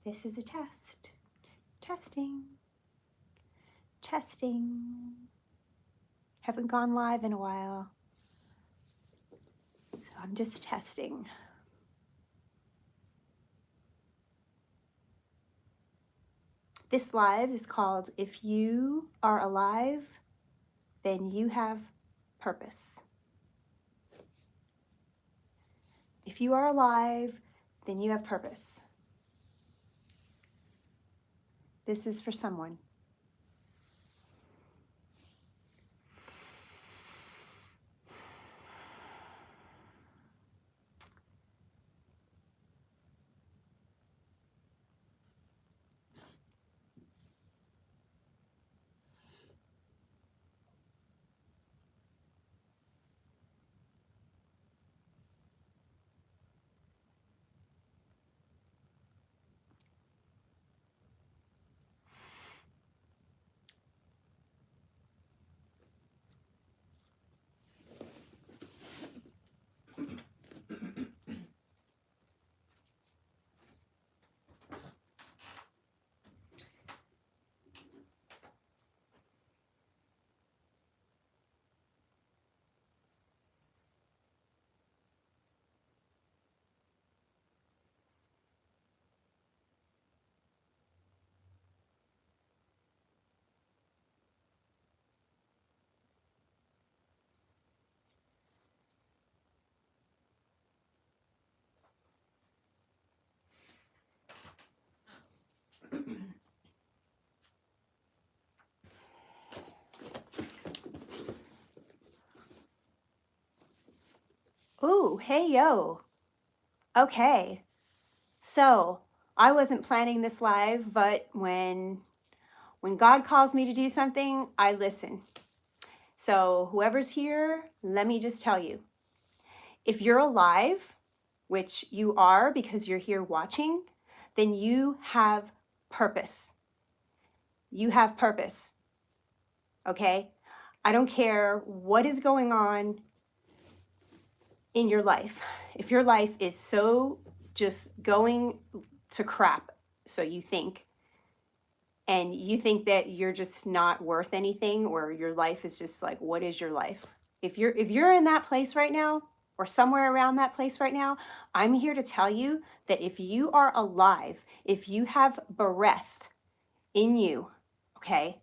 This is a test. Testing. Testing. Haven't gone live in a while. So I'm just testing. This live is called If You Are Alive, Then You Have Purpose. If you are alive, then you have purpose. This is for someone. Ooh, hey, yo. Okay. So I wasn't planning this live, but when God calls me to do something, I listen. So whoever's here, let me just tell you, if you're alive, which you are because you're here watching, then you have purpose. You have purpose. Okay? I don't care what is going on in your life. If your life is so just going to crap, so you think, and you think that you're just not worth anything, or your life is just like, what is your life? If you're in that place right now, or somewhere around that place right now, I'm here to tell you that if you are alive, if you have breath in you, okay,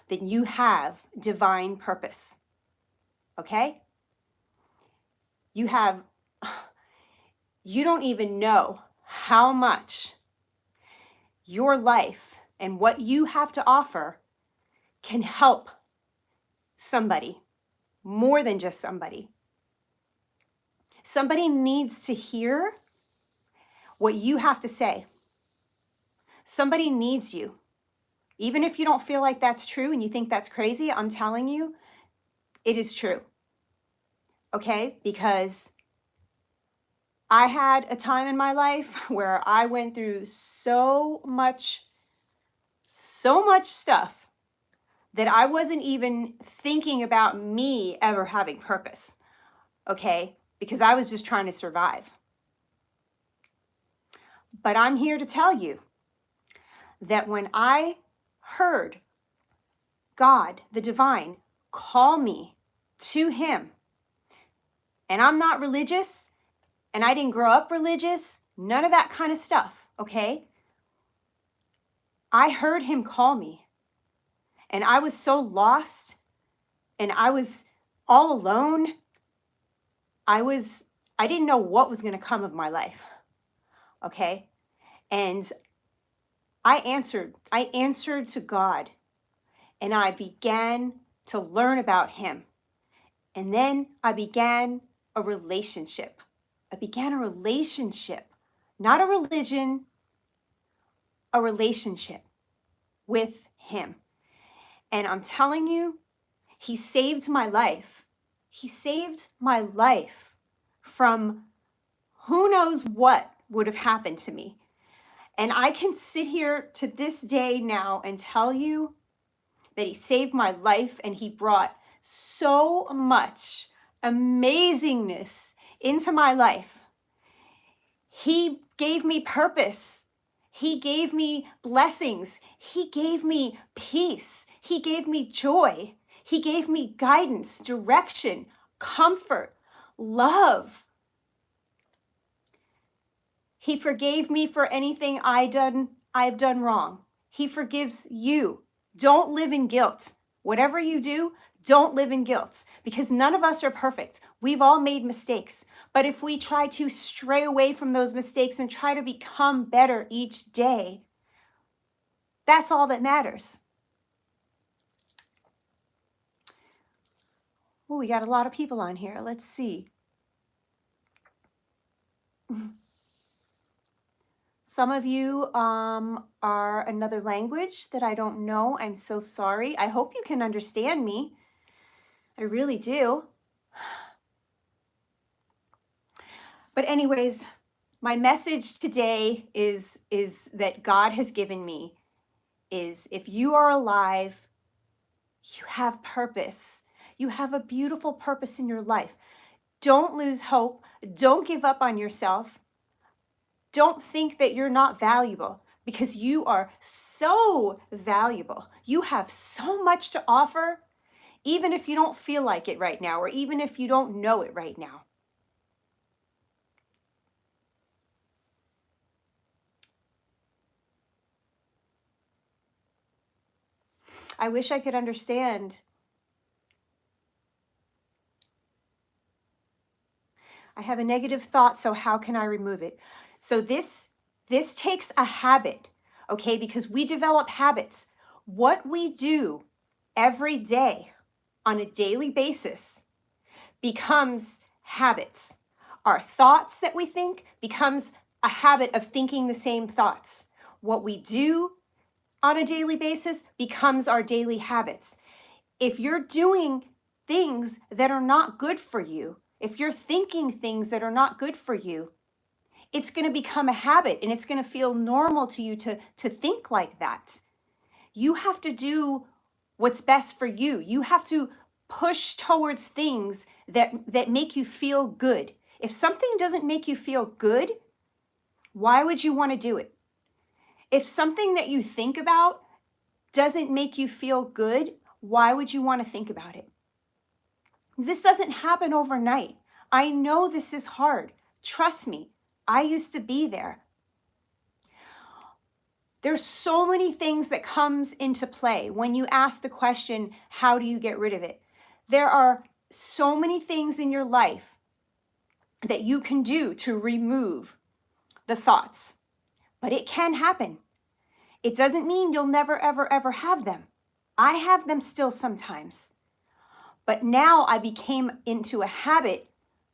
then you have divine purpose. Okay? You don't even know how much your life and what you have to offer can help somebody, more than just somebody. Somebody needs to hear what you have to say. Somebody needs you. Even if you don't feel like that's true and you think that's crazy, I'm telling you, it is true. Okay? Because I had a time in my life where I went through so much stuff that I wasn't even thinking about me ever having purpose. Okay? Because I was just trying to survive. But I'm here to tell you that when I heard God, the divine, call me to him, and I'm not religious, and I didn't grow up religious, none of that kind of stuff, okay? I heard him call me, and I was so lost, and I was all alone. I didn't know what was going to come of my life, okay? And I answered to God, and I began to learn about him. And then I began a relationship. Not a religion, a relationship with him. And I'm telling you, he saved my life. He saved my life from who knows what would have happened to me. And I can sit here to this day now and tell you that he saved my life, and he brought so much amazingness into my life. He gave me purpose. He gave me blessings. He gave me peace. He gave me joy. He gave me guidance, direction, comfort, love. He forgave me for anything I've done wrong. He forgives you. Don't live in guilt. Whatever you do, don't live in guilt, because none of us are perfect. We've all made mistakes. But if we try to stray away from those mistakes and try to become better each day, that's all that matters. Oh, we got a lot of people on here. Let's see. Some of you are another language that I don't know. I'm so sorry. I hope you can understand me. I really do. But anyways, my message today is that God has given me is if you are alive, you have purpose. You have a beautiful purpose in your life. Don't lose hope. Don't give up on yourself. Don't think that you're not valuable, because you are so valuable. You have so much to offer, even if you don't feel like it right now, or even if you don't know it right now. I wish I could understand. I have a negative thought, so how can I remove it? So this takes a habit, okay? Because we develop habits. What we do every day on a daily basis becomes habits. Our thoughts that we think becomes a habit of thinking the same thoughts. What we do on a daily basis becomes our daily habits. If you're doing things that are not good for you, if you're thinking things that are not good for you, it's going to become a habit, and it's going to feel normal to you to think like that. You have to do what's best for you. You have to push towards things that make you feel good. If something doesn't make you feel good, why would you want to do it? If something that you think about doesn't make you feel good, why would you want to think about it? This doesn't happen overnight. I know this is hard. Trust me, I used to be there. There's so many things that comes into play when you ask the question, how do you get rid of it? There are so many things in your life that you can do to remove the thoughts, but it can happen. It doesn't mean you'll never, ever, ever have them. I have them still sometimes. But now I became into a habit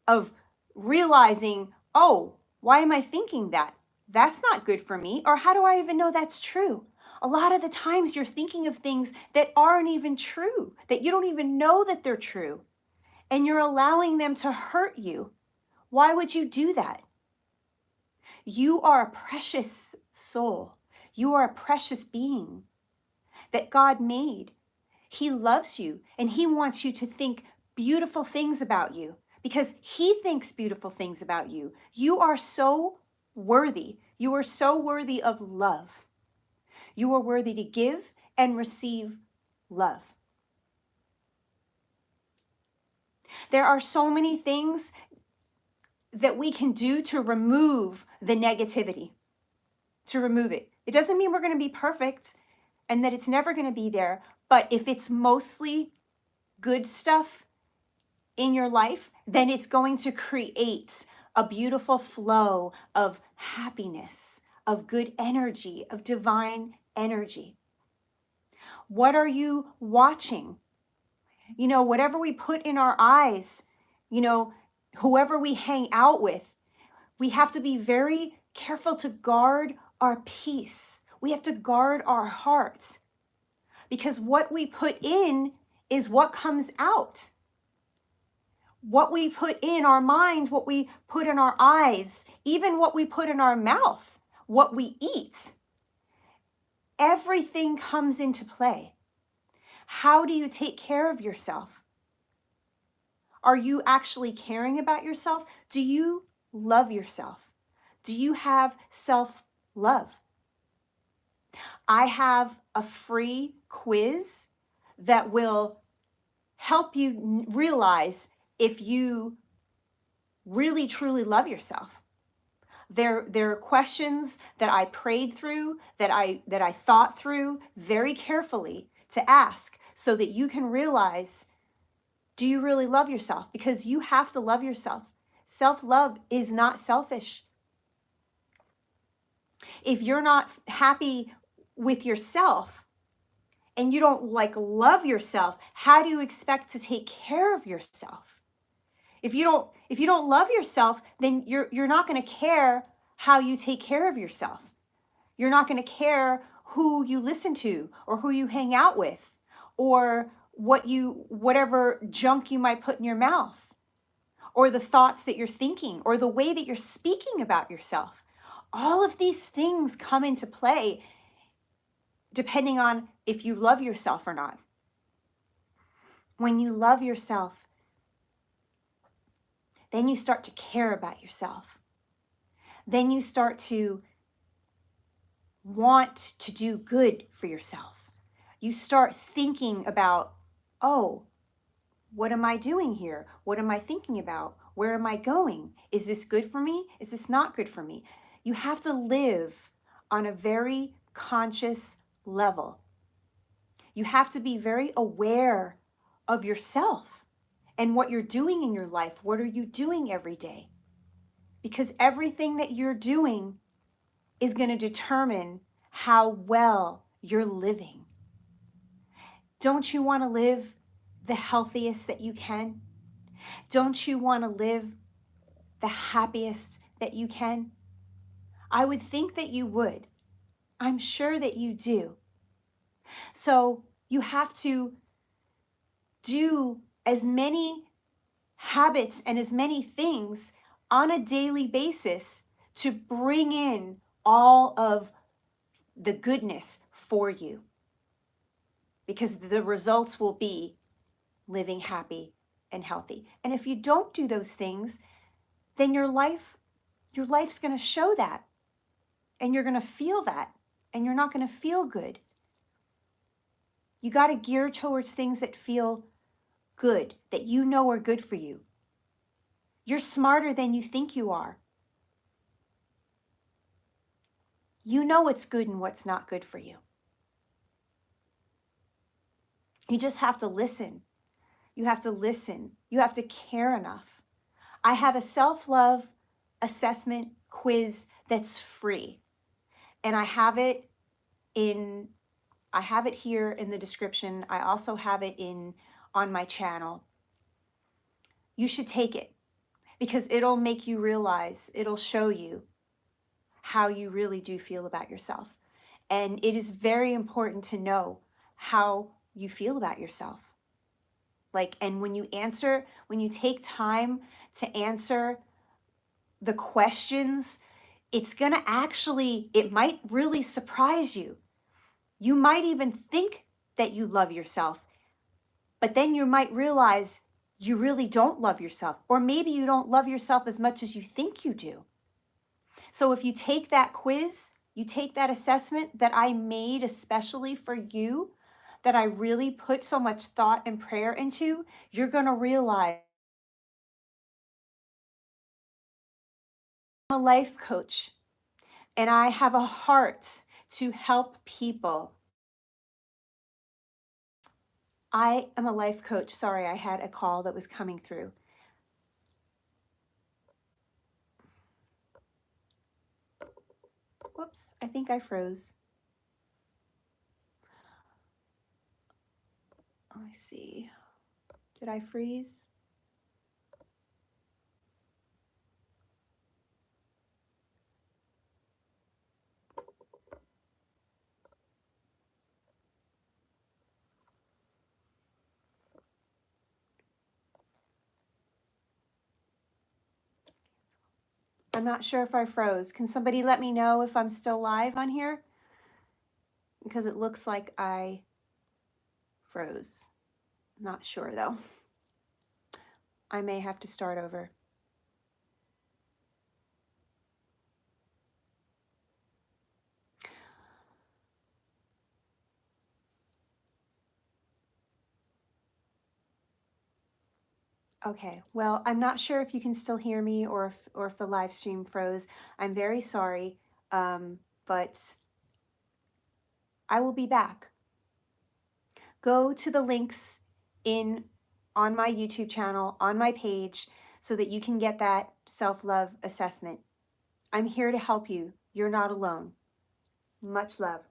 of realizing, oh, why am I thinking that? That's not good for me. Or how do I even know that's true? A lot of the times you're thinking of things that aren't even true, that you don't even know that they're true, and you're allowing them to hurt you. Why would you do that? You are a precious soul. You are a precious being that God made. He loves you, and he wants you to think beautiful things about you, because he thinks beautiful things about you. You are so worthy. You are so worthy of love. You are worthy to give and receive love. There are so many things that we can do to remove the negativity, to remove it. It doesn't mean we're going to be perfect and that it's never going to be there, but if it's mostly good stuff in your life, then it's going to create a beautiful flow of happiness, of good energy, of divine energy. What are you watching? You know, whatever we put in our eyes, you know, whoever we hang out with, we have to be very careful to guard our peace. We have to guard our hearts, because what we put in is what comes out. What we put in our minds, what we put in our eyes, even what we put in our mouth, what we eat, everything comes into play. How do you take care of yourself? Are you actually caring about yourself? Do you love yourself? Do you have self-love? I have a free quiz that will help you realize if you really truly love yourself. There are questions that I prayed through, that I thought through very carefully to ask so that you can realize, do you really love yourself? Because you have to love yourself. Self-love is not selfish. If you're not happy with yourself and you don't love yourself, how do you expect to take care of yourself? If you don't love yourself, then you're not going to care how you take care of yourself. You're not going to care who you listen to or who you hang out with or whatever junk you might put in your mouth or the thoughts that you're thinking or the way that you're speaking about yourself. All of these things come into play depending on if you love yourself or not. When you love yourself, then you start to care about yourself. Then you start to want to do good for yourself. You start thinking about, oh, what am I doing here? What am I thinking about? Where am I going? Is this good for me? Is this not good for me? You have to live on a very conscious level. You have to be very aware of yourself and what you're doing in your life. What are you doing every day? Because everything that you're doing is going to determine how well you're living. Don't you want to live the healthiest that you can? Don't you want to live the happiest that you can? I would think that you would. I'm sure that you do. So you have to do as many habits and as many things on a daily basis to bring in all of the goodness for you, because the results will be living happy and healthy. And if you don't do those things, then your life's going to show that, and you're going to feel that, and you're not going to feel good. You got to gear towards things that feel good, that you know are good for you. You're smarter than you think you are. You know what's good and what's not good for you. You just have to listen. You have to listen. You have to care enough. I have a self-love assessment quiz that's free. And I have it here in the description. I also have it on my channel. You should take it because it'll make you realize, it'll show you how you really do feel about yourself. And it is very important to know how you feel about yourself. And when you take time to answer the questions, it might really surprise you. You might even think that you love yourself, but then you might realize you really don't love yourself, or maybe you don't love yourself as much as you think you do. So if you take that quiz, you take that assessment that I made especially for you, that I really put so much thought and prayer into, you're going to realize I'm a life coach and I have a heart to help people. I am a life coach. Sorry, I had a call that was coming through. Whoops, I think I froze. I see. Did I freeze? I'm not sure if I froze. Can somebody let me know if I'm still live on here? Because it looks like I froze. Not sure though. I may have to start over. Okay, well, I'm not sure if you can still hear me or if the live stream froze. I'm very sorry, but I will be back. Go to the links in on my YouTube channel, on my page, so that you can get that self-love assessment. I'm here to help you. You're not alone. Much love.